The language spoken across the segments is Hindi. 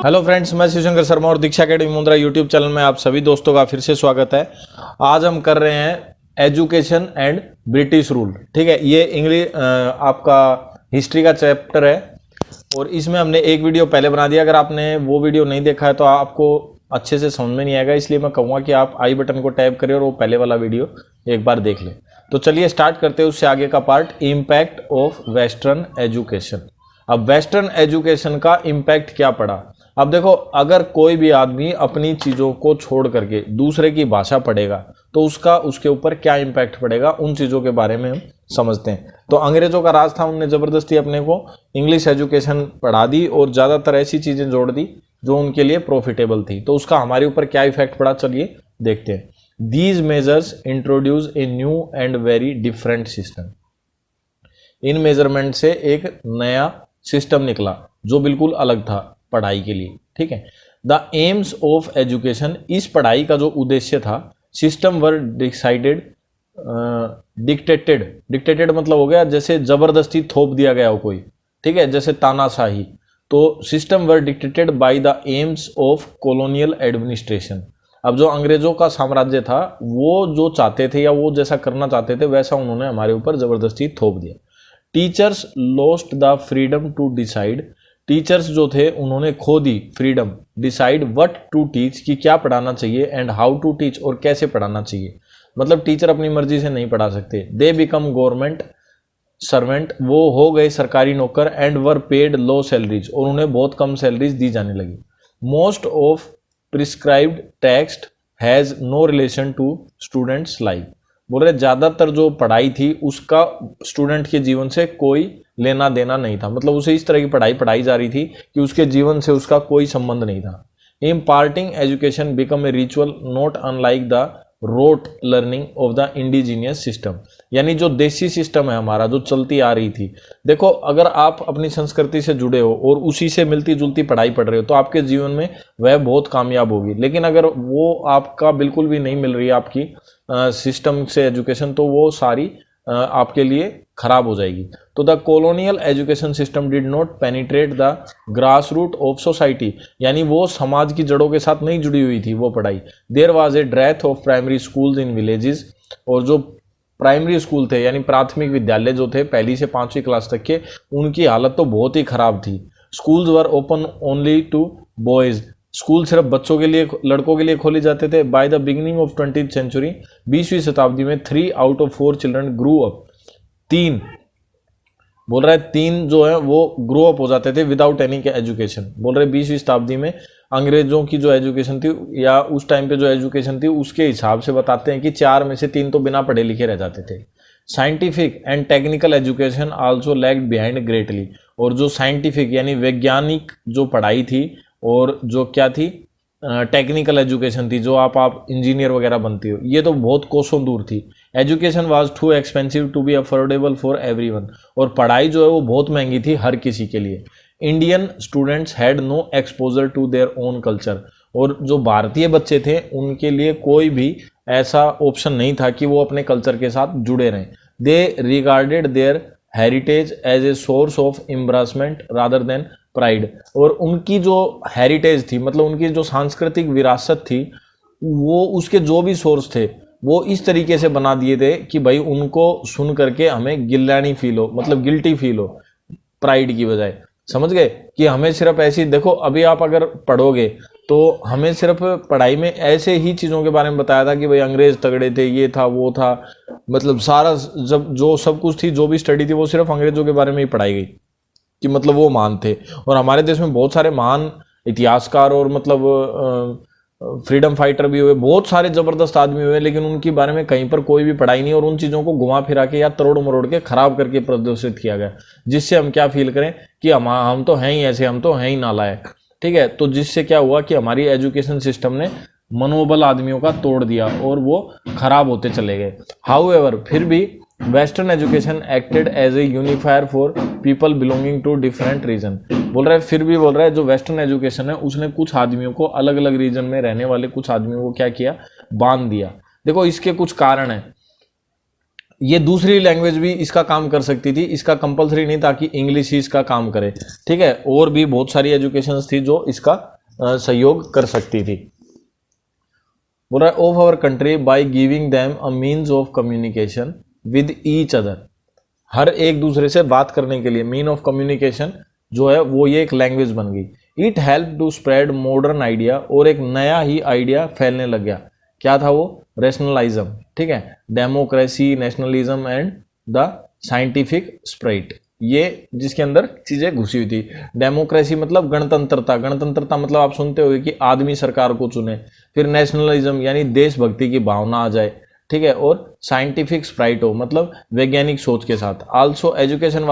हेलो फ्रेंड्स, मैं शिवशंकर शर्मा और दीक्षा अकेडमी मुंद्रा यूट्यूब चैनल में आप सभी दोस्तों का फिर से स्वागत है। आज हम कर रहे हैं एजुकेशन एंड ब्रिटिश रूल। ठीक है, ये इंग्लिश आपका हिस्ट्री का चैप्टर है और इसमें हमने एक वीडियो पहले बना दिया। अगर आपने वो वीडियो नहीं देखा है तो आपको अच्छे से समझ में नहीं आएगा, इसलिए मैं कहूँगा कि आप आई बटन को टैप करें और वो पहले वाला वीडियो एक बार देख लें। तो चलिए स्टार्ट करते हैं उससे आगे का part, impact of western education. अब वेस्टर्न एजुकेशन का इम्पैक्ट क्या पड़ा। अब देखो, अगर कोई भी आदमी अपनी चीज़ों को छोड़ करके दूसरे की भाषा पढ़ेगा तो उसके ऊपर क्या इम्पैक्ट पड़ेगा, उन चीज़ों के बारे में हम समझते हैं। तो अंग्रेजों का राज था, उनने ज़बरदस्ती अपने को इंग्लिश एजुकेशन पढ़ा दी और ज़्यादातर ऐसी चीज़ें जोड़ दी जो उनके लिए प्रॉफिटेबल थी। तो उसका हमारे ऊपर क्या इफेक्ट पड़ा, चलिए देखते हैं। These measures introduce a new and very different system. In measurement से एक नया सिस्टम निकला जो बिल्कुल अलग था पढ़ाई के लिए। ठीक है, द एम्स ऑफ एजुकेशन, इस पढ़ाई का जो उद्देश्य था, सिस्टम वर डिसाइडेड डिक्टेटेड मतलब हो गया जैसे जबरदस्ती थोप दिया गया हो कोई। ठीक है, जैसे तानाशाही। तो system were dictated by the AIIMS of colonial administration. अब जो अंग्रेजों का साम्राज्य था वो जो चाहते थे या वो जैसा करना चाहते थे वैसा उन्होंने हमारे ऊपर जबरदस्ती थोप दिया। Teachers lost the freedom to decide, teachers जो थे उन्होंने खो दी freedom decide what to teach, कि क्या पढ़ाना चाहिए, एंड हाउ टू टीच, और कैसे पढ़ाना चाहिए। मतलब टीचर अपनी मर्जी से नहीं पढ़ा सकते। दे बिकम गवर्नमेंट सर्वेंट, वो हो गए सरकारी नौकर, and were paid low salaries, और उन्हें बहुत कम सैलरीज दी जाने लगी। Most of prescribed text has no relation to students life, बोल रहे ज़्यादातर जो पढ़ाई थी उसका स्टूडेंट के जीवन से कोई लेना देना नहीं था। मतलब उसे इस तरह की पढ़ाई पढ़ाई जा रही थी कि उसके जीवन से उसका कोई संबंध नहीं था। Imparting education become a ritual not unlike the rote learning of the indigenous system, यानी जो देसी सिस्टम है हमारा जो चलती आ रही थी। देखो, अगर आप अपनी संस्कृति से जुड़े हो और उसी से मिलती जुलती पढ़ाई पढ़ रहे हो तो आपके जीवन में वह बहुत कामयाब होगी। लेकिन अगर वो आपका बिल्कुल भी नहीं मिल रही है आपकी सिस्टम से एजुकेशन, तो वो सारी आपके लिए खराब हो जाएगी। तो the colonial education system did not penetrate the grass root of society, यानी वो समाज की जड़ों के साथ नहीं जुड़ी हुई थी वो पढ़ाई। There was a death of primary schools in villages, और जो प्राइमरी स्कूल थे यानी प्राथमिक विद्यालय जो थे 1ली से 5वीं क्लास तक के, उनकी हालत तो बहुत ही खराब थी। Schools were open only to boys, school सिर्फ बच्चों के लिए, लड़कों के लिए खोले जाते थे। By the beginning of 20th century, 20वीं शताब्दी में 3 out of 4 children grew up, 3 बोल रहा है 3 जो है वो ग्रो अप हो जाते थे विदाउट एनी एजुकेशन। बोल रहे 20वीं शताब्दी में अंग्रेजों की जो एजुकेशन थी या उस टाइम पे जो एजुकेशन थी उसके हिसाब से बताते हैं कि 4 में से 3 तो बिना पढ़े लिखे रह जाते थे। Scientific and technical education also lagged behind greatly, और जो साइंटिफिक यानी वैज्ञानिक जो पढ़ाई थी और जो क्या थी टेक्निकल एजुकेशन थी, जो आप इंजीनियर वगैरह बनती हो, ये तो बहुत कोसों दूर थी। Education was too expensive to be affordable for everyone, और पढ़ाई जो है वो बहुत महंगी थी हर किसी के लिए। Indian students had no exposure to their own culture, और जो भारतीय बच्चे थे उनके लिए कोई भी ऐसा ऑप्शन नहीं था कि वो अपने कल्चर के साथ जुड़े रहें। They regarded their heritage as a source of embarrassment rather than pride, और उनकी जो हेरिटेज थी मतलब उनकी जो सांस्कृतिक विरासत थी वो उसके जो भी सोर्स थे वो इस तरीके से बना दिए थे कि भाई उनको सुन करके हमें गिल्लानी फील हो, मतलब गिल्टी फील हो प्राइड की बजाय। समझ गए कि हमें सिर्फ ऐसी, देखो अभी आप अगर पढ़ोगे तो हमें सिर्फ पढ़ाई में ऐसे ही चीज़ों के बारे में बताया था कि भाई अंग्रेज तगड़े थे, ये था वो था, मतलब सारा जब जो सब कुछ थी, जो भी स्टडी थी वो सिर्फ अंग्रेजों के बारे में ही पढ़ाई गई कि मतलब वो महान थे। और हमारे देश में बहुत सारे महान इतिहासकार और मतलब फ्रीडम फाइटर भी हुए, बहुत सारे जबरदस्त आदमी हुए, लेकिन उनके बारे में कहीं पर कोई भी पढ़ाई नहीं, और उन चीज़ों को घुमा फिरा के या तरोड़ मरोड़ के खराब करके प्रदर्शित किया गया, जिससे हम क्या फील करें कि हम तो हैं ही ऐसे, हम तो हैं ही नालायक। ठीक है, तो जिससे क्या हुआ कि हमारी एजुकेशन सिस्टम ने मनोबल आदमियों का तोड़ दिया और वो खराब होते चले गए। हाउएवर, फिर भी western education acted as a unifier for people belonging to different region, बोल रहा है फिर भी बोल रहा है जो वेस्टर्न एजुकेशन है उसने कुछ आदमियों को, अलग अलग रीजन में रहने वाले कुछ आदमियों को क्या किया, बांध दिया। देखो इसके कुछ कारण हैं। ये दूसरी लैंग्वेज भी इसका काम कर सकती थी, इसका कंपलसरी नहीं था कि इंग्लिश ही इसका काम करे। ठीक है, और भी बहुत सारी एजुकेशन थी जो इसका सहयोग कर सकती थी। बोल रहा है of our country by giving them a means of communication with each other, हर एक दूसरे से बात करने के लिए मीन ऑफ कम्युनिकेशन जो है वो ये एक लैंग्वेज बन गई। It help to spread modern idea, और एक नया ही आइडिया फैलने लग गया। क्या था वो? रेशनलाइज्म, ठीक है, democracy, nationalism and the scientific Sprite, ये जिसके अंदर चीजें घुसी हुई थी। डेमोक्रेसी मतलब गणतंत्रता, गणतंत्रता मतलब आप सुनते होंगे कि आदमी सरकार को चुने। फिर नेशनलिज्म यानी देशभक्ति की भावना आ जाए, ठीक है, और साइंटिफिक स्प्राइट हो मतलब वैज्ञानिक सोच के साथ। Also education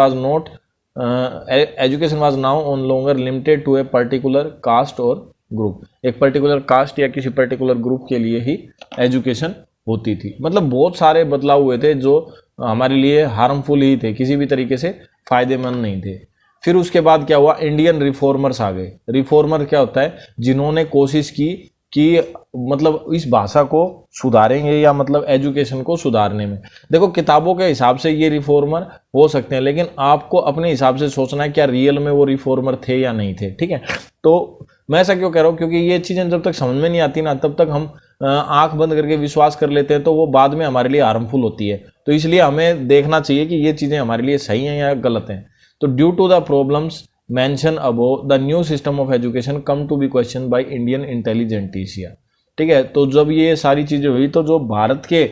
was now on longer limited to a particular caste और ग्रुप, एक पर्टिकुलर कास्ट या किसी पर्टिकुलर ग्रुप के लिए ही एजुकेशन होती थी। मतलब बहुत सारे बदलाव हुए थे जो हमारे लिए हार्मफुल ही थे, किसी भी तरीके से फायदेमंद नहीं थे। फिर उसके बाद क्या हुआ? इंडियन रिफॉर्मर्स आ गए। रिफॉर्मर क्या होता है? जिन्होंने कोशिश की कि मतलब इस भाषा को सुधारेंगे या मतलब एजुकेशन को सुधारने में। देखो किताबों के हिसाब से ये रिफॉर्मर हो सकते हैं, लेकिन आपको अपने हिसाब से सोचना है क्या रियल में वो रिफॉर्मर थे या नहीं थे, ठीक है। तो मैं ऐसा क्यों कह रहा हूँ? क्योंकि ये चीजें जब तक समझ में नहीं आती ना, तब तक हम आंख बंद करके विश्वास कर लेते हैं, तो वो बाद में हमारे लिए हार्मफुल होती है। तो इसलिए हमें देखना चाहिए कि ये चीजें हमारे लिए सही हैं या गलत हैं। तो due to the problems mention above, the new system of education come to be question by Indian intelligentsia, ठीक है। तो जब ये सारी चीजें हुई तो जो भारत के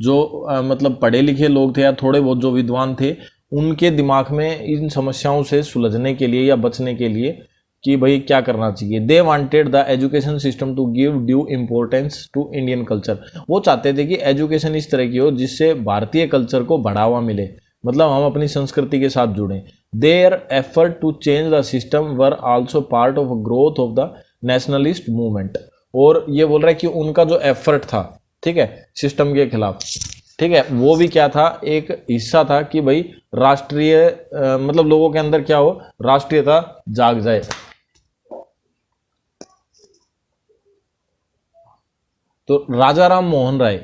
जो मतलब पढ़े लिखे लोग थे या थोड़े बहुत जो विद्वान थे, उनके दिमाग में इन समस्याओं से सुलझने के लिए या बचने के लिए कि भाई क्या करना चाहिए, they wanted the education system to give due importance to Indian culture. वो चाहते थे कि एजुकेशन इस तरह की हो जिससे भारतीय कल्चर को बढ़ावा मिले, मतलब हम अपनी संस्कृति के साथ जुड़ें। Their effort to change the system were also part of growth of the nationalist movement. और ये बोल रहा है कि उनका जो एफर्ट था, ठीक है, सिस्टम के खिलाफ, ठीक है, वो भी क्या था? एक हिस्सा था कि भाई राष्ट्रीय मतलब लोगों के अंदर क्या हो? राष्ट्रीयता जाग जाए। तो राजा राम मोहन राय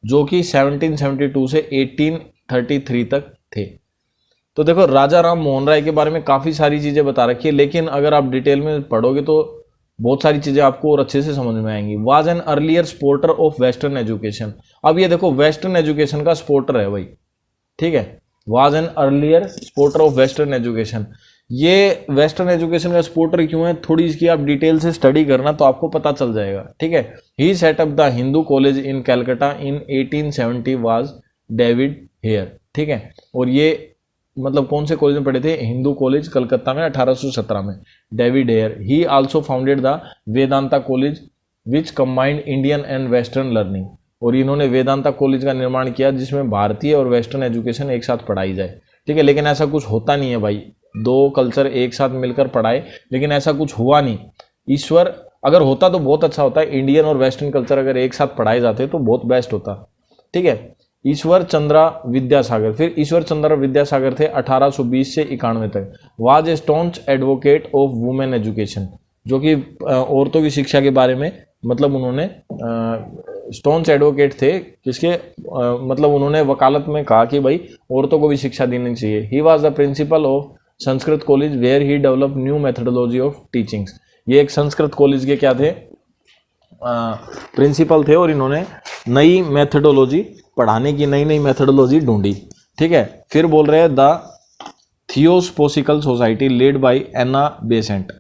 जो कि 1772 से 1833 तक थे। तो देखो राजा राम मोहन राय के बारे में काफ़ी सारी चीज़ें बता रखी है, लेकिन अगर आप डिटेल में पढ़ोगे तो बहुत सारी चीज़ें आपको और अच्छे से समझ में आएंगी। Was an earlier supporter of western education. अब ये देखो वेस्टर्न एजुकेशन का सपोर्टर है भाई, ठीक है, was an earlier supporter of western education. ये वेस्टर्न एजुकेशन का सपोर्टर क्यों है, थोड़ी इसकी आप डिटेल से स्टडी करना तो आपको पता चल जाएगा, ठीक है। He set up the Hindu College in Calcutta in 1870 was David Hare, ठीक है। और ये मतलब कौन से कॉलेज में पढ़े थे? हिंदू कॉलेज कलकत्ता में 1817 में, David Hare. He also founded the Vedanta college which combined Indian and western learning. और इन्होंने वेदांता कॉलेज का निर्माण किया जिसमें भारतीय और वेस्टर्न एजुकेशन एक साथ पढ़ाई जाए, ठीक है। लेकिन ऐसा कुछ होता नहीं है भाई, दो कल्चर एक साथ मिलकर पढ़ाए, लेकिन ऐसा कुछ हुआ नहीं। ईश्वर अगर होता तो बहुत अच्छा होता है, इंडियन और वेस्टर्न कल्चर अगर एक साथ पढ़ाए जाते तो बहुत बेस्ट होता, ठीक है। ईश्वर चंद्रा विद्यासागर, फिर ईश्वर चंद्र विद्यासागर थे 1820 से 91 तक। Was a staunch advocate of women education, जो कि औरतों की शिक्षा के बारे में मतलब उन्होंने स्टॉन्च एडवोकेट थे किसके मतलब उन्होंने वकालत में कहा कि भाई औरतों को भी शिक्षा देनी चाहिए। He was the principal of Sanskrit college where he develop new methodology of teachings. ये एक संस्कृत कॉलेज के क्या थे? प्रिंसिपल थे, और इन्होंने नई मेथडोलॉजी पढ़ाने की नई मेथडोलॉजी ढूंढी, ठीक है। फिर बोल रहे हैं the theosophical society led by Annie Besant.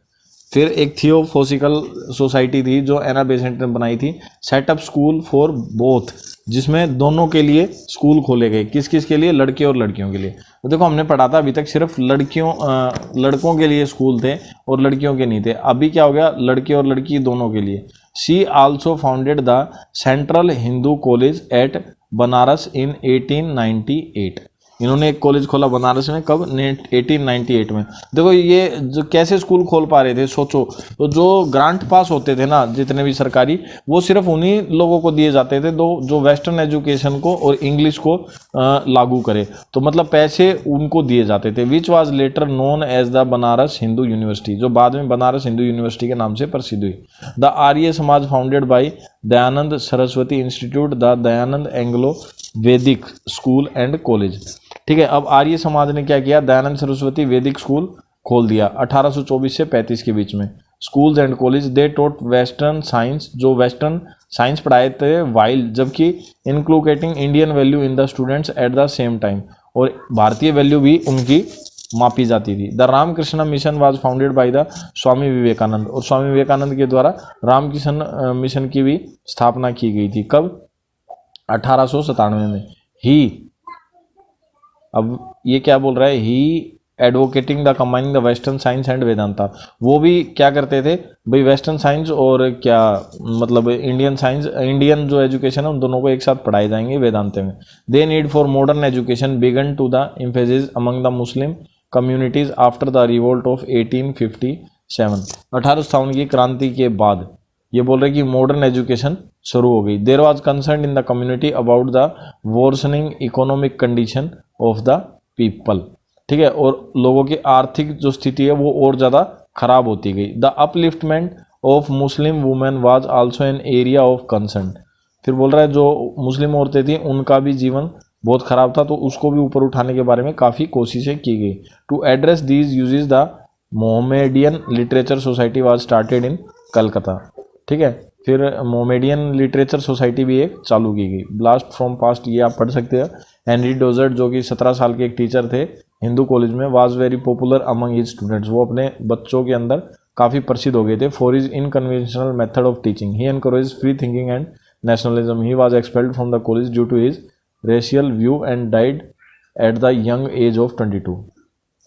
फिर एक थियोसोफिकल सोसाइटी थी जो एना बेसेंट ने बनाई थी। सेटअप स्कूल फॉर बोथ, जिसमें दोनों के लिए स्कूल खोले गए। किस किस के लिए? लड़के और लड़कियों के लिए। तो देखो हमने पढ़ा था अभी तक सिर्फ लड़कों के लिए स्कूल थे और लड़कियों के नहीं थे। अभी क्या हो गया? लड़के और लड़की दोनों के लिए। She also founded the Central Hindu College at Banaras in 1898। इन्होंने एक कॉलेज खोला बनारस में, कब? 1898 में। देखो ये जो कैसे स्कूल खोल पा रहे थे, सोचो। तो जो ग्रांट पास होते थे ना जितने भी सरकारी, वो सिर्फ उन्हीं लोगों को दिए जाते थे जो वेस्टर्न एजुकेशन को और इंग्लिश को लागू करे। तो मतलब पैसे उनको दिए जाते थे। Which was later known as the Banaras Hindu University, जो बाद में बनारस हिंदू यूनिवर्सिटी के नाम से प्रसिद्ध हुई। The Arya Samaj founded by Dayanand Saraswati institute, the Dayanand Anglo वैदिक स्कूल एंड कॉलेज, ठीक है। अब आर्य समाज ने क्या किया? दयानंद सरस्वती वैदिक स्कूल खोल दिया 1824 से 35 के बीच में। Schools and college they taught western science, जो वेस्टर्न साइंस पढ़ाए थे, वाइल जबकि inculcating Indian value in the students at the same time, और भारतीय वैल्यू भी उनकी मापी जाती थी। The Ramakrishna Mission was founded by the Swami Vivekananda, और स्वामी विवेकानंद के द्वारा रामकृष्ण मिशन की भी स्थापना की गई थी। कब? 1897 में। ही, अब ये क्या बोल रहा है, he advocating the combining the western science and Vedanta, वो भी क्या करते थे भाई, वेस्टर्न साइंस और क्या मतलब इंडियन साइंस, इंडियन जो एजुकेशन है उन दोनों को एक साथ पढ़ाए जाएंगे वेदांत में। The need for modern education began to the emphasis among the Muslim communities after the revolt of 1857, 1857 की क्रांति के बाद ये बोल रहे कि मॉडर्न एजुकेशन शुरू हो गई। There was concern in the community about the worsening economic condition of the people, ठीक है, और लोगों की आर्थिक जो स्थिति है वो और ज़्यादा खराब होती गई। The upliftment of Muslim women was also an area of concern, फिर बोल रहा है जो मुस्लिम औरतें थीं उनका भी जीवन बहुत खराब था, तो उसको भी ऊपर उठाने के बारे में काफ़ी कोशिशें की गई। To address these issues the Mohammedan Literature Society was started in Calcutta, ठीक है, फिर मोहम्मडियन लिटरेचर सोसाइटी भी एक चालू की गई। ब्लास्ट फ्रॉम पास्ट, ये आप पढ़ सकते हैं। हेनरी डोजर्ट जो कि 17 साल के एक टीचर थे हिंदू कॉलेज में, was very popular among his students, वो अपने बच्चों के अंदर काफ़ी प्रसिद्ध हो गए थे। For his unconventional method of teaching he encourage free thinking and nationalism, he was expelled from the college due to his racial view and died at the young age of 22।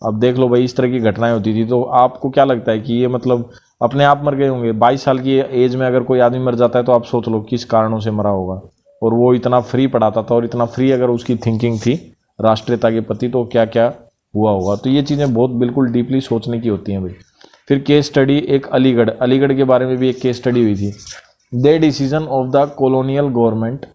अब देख लो भाई, इस तरह की घटनाएं होती थी, तो आपको क्या लगता है कि ये मतलब अपने आप मर गए होंगे? 22 साल की एज में अगर कोई आदमी मर जाता है तो आप सोच लो किस कारणों से मरा होगा। और वो इतना फ्री पढ़ाता था और इतना फ्री अगर उसकी थिंकिंग थी राष्ट्रीयता के प्रति, तो क्या क्या हुआ होगा। तो ये चीज़ें बहुत बिल्कुल डीपली सोचने की होती हैं भाई। फिर केस स्टडी एक अलीगढ़ के बारे में भी एक केस स्टडी हुई थी। The decision of the colonial government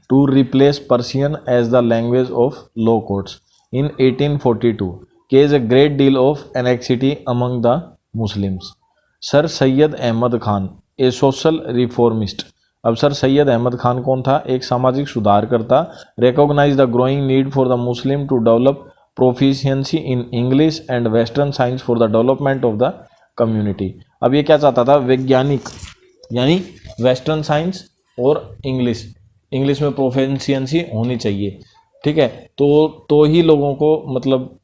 to replace Persian as the language of law courts in 1842 caused a great deal of anxiety among the Muslims. Sir Syed Ahmed Khan, a social reformist. अब सर सैयद अहमद खान कौन था? एक सामाजिक सुधारकर्ता। Recognise the growing need for the Muslim to develop proficiency in English and western science for the development of the community. अब ये क्या चाहता था? वैज्ञानिक, यानी वेस्टर्न साइंस और इंग्लिश में प्रोफिशिएंसी होनी चाहिए, ठीक है, तो ही लोगों को मतलब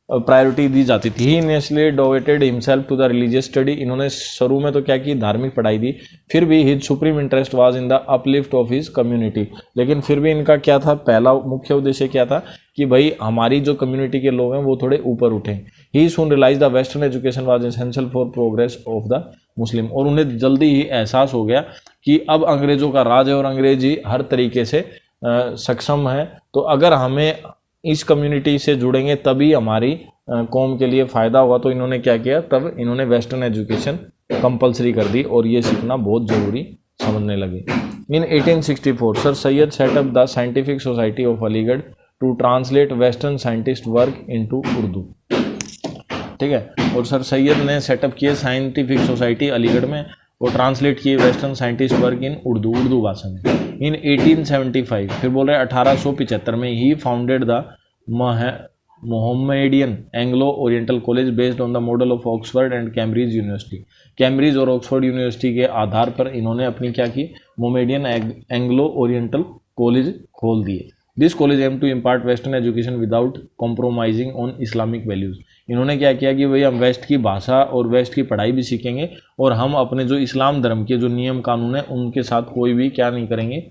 प्रायोरिटी दी जाती थी। He initially devoted himself to the religious study, इन्होंने शुरू में तो क्या की, धार्मिक पढ़ाई दी। फिर भी his supreme interest was in the uplift of his community, लेकिन फिर भी इनका क्या था, पहला मुख्य उद्देश्य क्या था कि भाई हमारी जो कम्युनिटी के लोग हैं वो थोड़े ऊपर उठें। He soon realise the western education was essential for progress of the Muslim, और उन्हें जल्दी ही एहसास हो गया कि अब अंग्रेजों का राज है और अंग्रेजी हर तरीके से सक्षम है, तो अगर हमें इस कम्युनिटी से जुड़ेंगे तभी हमारी कौम के लिए फ़ायदा होगा। तो इन्होंने क्या किया, तब इन्होंने वेस्टर्न एजुकेशन कंपलसरी कर दी और ये सीखना बहुत ज़रूरी समझने लगे। In 1864 Sir Syed setup the scientific society of Aligarh to translate western scientist work into Urdu, ठीक है, और सर सैयद ने सेटअप किए साइंटिफिक सोसाइटी अलीगढ़ में और ट्रांसलेट किए western scientist work in Urdu भाषा में। इन 1875 फिर बोल रहे 1875 में ही founded the Mohammedan Anglo Oriental College based on the model of Oxford and Cambridge University. Cambridge और ऑक्सफोर्ड यूनिवर्सिटी के आधार पर इन्होंने अपनी क्या की, मोहम्मडियन एंग्लो ओरिएंटल कॉलेज खोल दिए। This college aim to impart western education without compromising on Islamic values. इन्होंने क्या किया कि भाई हम वेस्ट की भाषा और वेस्ट की पढ़ाई भी सीखेंगे और हम अपने जो इस्लाम धर्म के जो नियम कानून है उनके साथ कोई भी क्या नहीं करेंगे,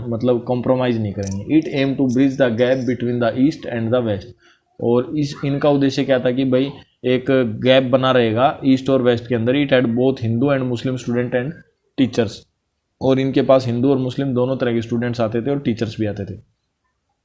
मतलब कॉम्प्रोमाइज़ नहीं करेंगे। It aim to bridge the gap between the east and the west, और इनका उद्देश्य क्या था कि भाई एक गैप बना रहेगा ईस्ट और वेस्ट के अंदर। It had both Hindu and Muslim student and teachers, और इनके पास हिंदू और मुस्लिम दोनों तरह के स्टूडेंट्स आते थे और टीचर्स भी आते थे।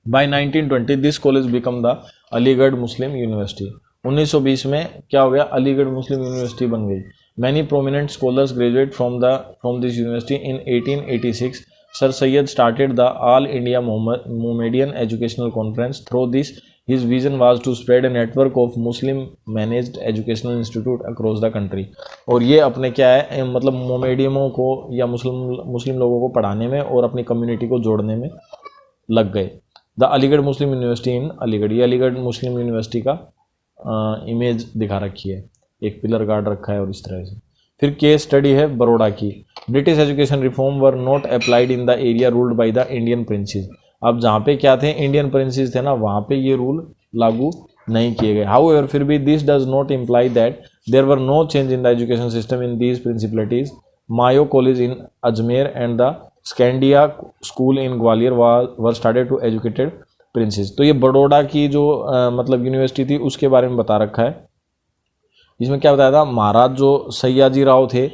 By 1920 this college become the Aligarh Muslim University. 1920 में क्या हो गया, अलीगढ़ मुस्लिम यूनिवर्सिटी बन गई। Many prominent scholars graduate from this university in 1886। Sir Syed started the All India Mohammedan Educational Conference. Through this his vision was to spread a network of Muslim managed educational institute across the country. और ये अपने क्या है, मतलब मोहम्मडियमों को या मुस्लिम लोगों को पढ़ाने में और अपनी कम्युनिटी को जोड़ने में लग गए। द अलीगढ़ मुस्लिम यूनिवर्सिटी इन अलीगढ़, ये अलीगढ़ मुस्लिम यूनिवर्सिटी का इमेज दिखा रखी है। एक पिलर गार्ड रखा है और इस तरह से। फिर केस स्टडी है बड़ौदा की, British education reform were not applied in the area ruled by the Indian princess. अब जहाँ पे क्या थे, इंडियन प्रिंसेस थे ना, वहाँ पे ये रूल लागू नहीं किए गए। हाउएवर फिर भी this does not imply that there were no change in the education system in these principalities. Mayo College in Ajmer and the Scindia School in Gwalior were started to educated princes. तो ये बड़ौदा की जो मतलब यूनिवर्सिटी थी उसके बारे में बता रखा है। इसमें क्या बताया था, महाराज जो सयाजी राव थे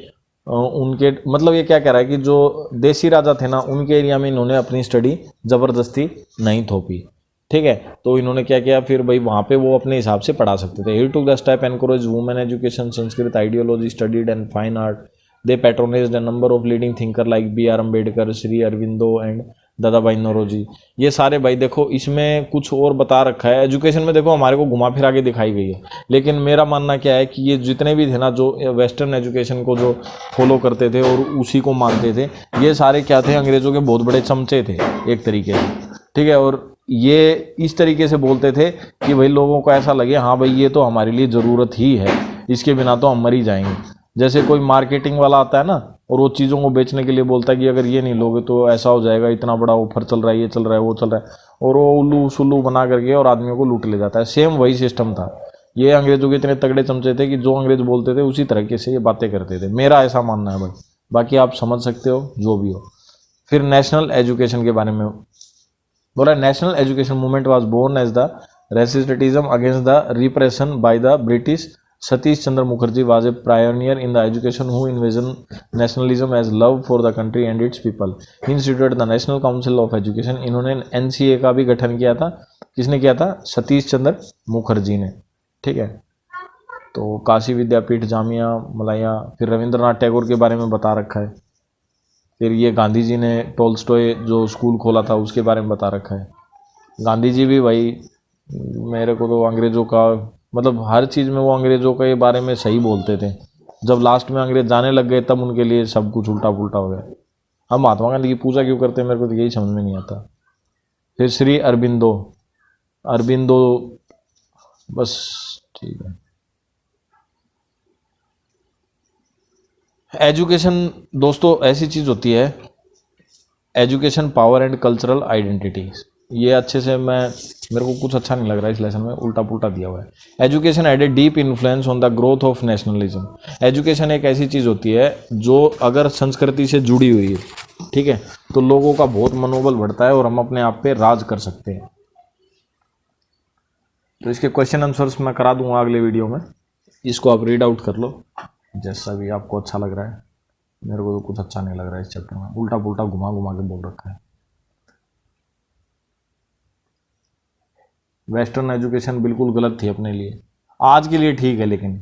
उनके, मतलब ये क्या कह रहा है कि जो देसी राजा थे ना, उनके एरिया में इन्होंने अपनी स्टडी ज़बरदस्ती नहीं थोपी। ठीक है, तो इन्होंने क्या किया फिर भाई, वहाँ पे वो अपने हिसाब से पढ़ा सकते थे। He took the step encourage women education, Sanskrit ideology studied and fine art. They patronised a number of leading thinker like B.R. Ambedkar, Shri Aurobindo and Dadabhai Naoroji. ये सारे भाई देखो, इसमें कुछ और बता रखा है। एजुकेशन में देखो हमारे को घुमा फिरा के दिखाई गई है, लेकिन मेरा मानना क्या है कि ये जितने भी थे ना, जो वेस्टर्न एजुकेशन को जो फॉलो करते थे और उसी को मानते थे, ये सारे क्या थे, अंग्रेजों के बहुत बड़े चमचे थे एक तरीके से। ठीक है, और ये इस तरीके से बोलते थे कि भाई लोगों को ऐसा लगे हाँ भाई ये तो हमारे लिए ज़रूरत ही है, इसके बिना तो हम मर ही जाएंगे। जैसे कोई मार्केटिंग वाला आता है ना, और वो चीज़ों को बेचने के लिए बोलता है कि अगर ये नहीं लोगे तो ऐसा हो जाएगा, इतना बड़ा ऑफर चल रहा है, ये चल रहा है, वो चल रहा है, और वो उल्लू सुल्लू बना करके और आदमियों को लूट ले जाता है। सेम वही सिस्टम था। ये अंग्रेजों के इतने तगड़े चमचे थे कि जो अंग्रेज बोलते थे उसी तरीके से ये बातें करते थे। मेरा ऐसा मानना है भाई, बाकी आप समझ सकते हो जो भी हो। फिर नेशनल एजुकेशन के बारे में बोला, national education movement was born as the resistance against the repression by the British. Satish Chandra Mukherjee was a pioneer in the education who envision nationalism as love for the country and its people. He instituted the national council of education. इन्होंने NCA का भी गठन किया था। किसने किया था? सतीश चंद्र मुखर्जी ने। ठीक है, तो काशी विद्यापीठ, जामिया मलाया। फिर रविंद्रनाथ टैगोर के बारे में बता रखा है। फिर ये गांधी जी ने टोल्स्टॉय जो स्कूल खोला था उसके बारे में बता रखा है। गांधी जी भी भाई, मेरे को तो अंग्रेज़ों का मतलब हर चीज़ में वो अंग्रेज़ों के बारे में सही बोलते थे। जब लास्ट में अंग्रेज जाने लग गए तब उनके लिए सब कुछ उल्टा पुल्टा हो गया। हम महात्मा गांधी की पूजा क्यों करते हैं, मेरे को तो यही समझ में नहीं आता। फिर श्री अरबिंदो, अरबिंदो बस ठीक है। एजुकेशन दोस्तों ऐसी चीज़ होती है, education power and cultural identities. ये अच्छे से मेरे को कुछ अच्छा नहीं लग रहा है इस लेसन में, उल्टा पुल्टा दिया हुआ है। Education had a deep influence on the growth of nationalism. Education एक ऐसी चीज़ होती है जो अगर संस्कृति से जुड़ी हुई है, ठीक है, तो लोगों का बहुत मनोबल बढ़ता है और हम अपने आप पे राज कर सकते हैं। तो इसके क्वेश्चन आंसर्स मैं करा दूंगा अगले वीडियो में, इसको आप रीड आउट कर लो जैसा भी आपको अच्छा लग रहा है। मेरे को तो कुछ अच्छा नहीं लग रहा है इस चैप्टर में, उल्टा पुल्टा घुमा घुमा के बोल रखा है। वेस्टर्न एजुकेशन बिल्कुल गलत थी अपने लिए, आज के लिए ठीक है, लेकिन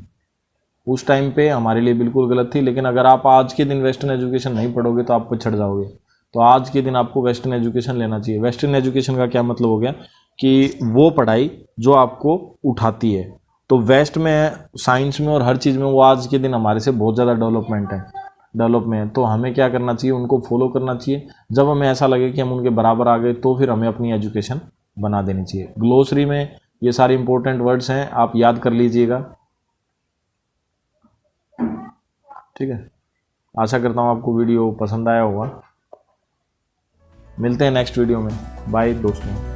उस टाइम पे हमारे लिए बिल्कुल गलत थी। लेकिन अगर आप आज के दिन वेस्टर्न एजुकेशन नहीं पढ़ोगे तो आप पिछड़ जाओगे। तो आज के दिन आपको वेस्टर्न एजुकेशन लेना चाहिए। वेस्टर्न एजुकेशन का क्या मतलब हो गया कि वो पढ़ाई जो आपको उठाती है। तो वेस्ट में साइंस में और हर चीज़ में वो आज के दिन हमारे से बहुत ज़्यादा डेवलप में है। तो हमें क्या करना चाहिए, उनको फॉलो करना चाहिए। जब हमें ऐसा लगे कि हम उनके बराबर आ गए तो फिर हमें अपनी एजुकेशन बना देनी चाहिए। ग्लोसरी में ये सारे इंपॉर्टेंट वर्ड्स हैं, आप याद कर लीजिएगा। ठीक है, आशा करता हूँ आपको वीडियो पसंद आया होगा। मिलते हैं नेक्स्ट वीडियो में। बाय दोस्तों।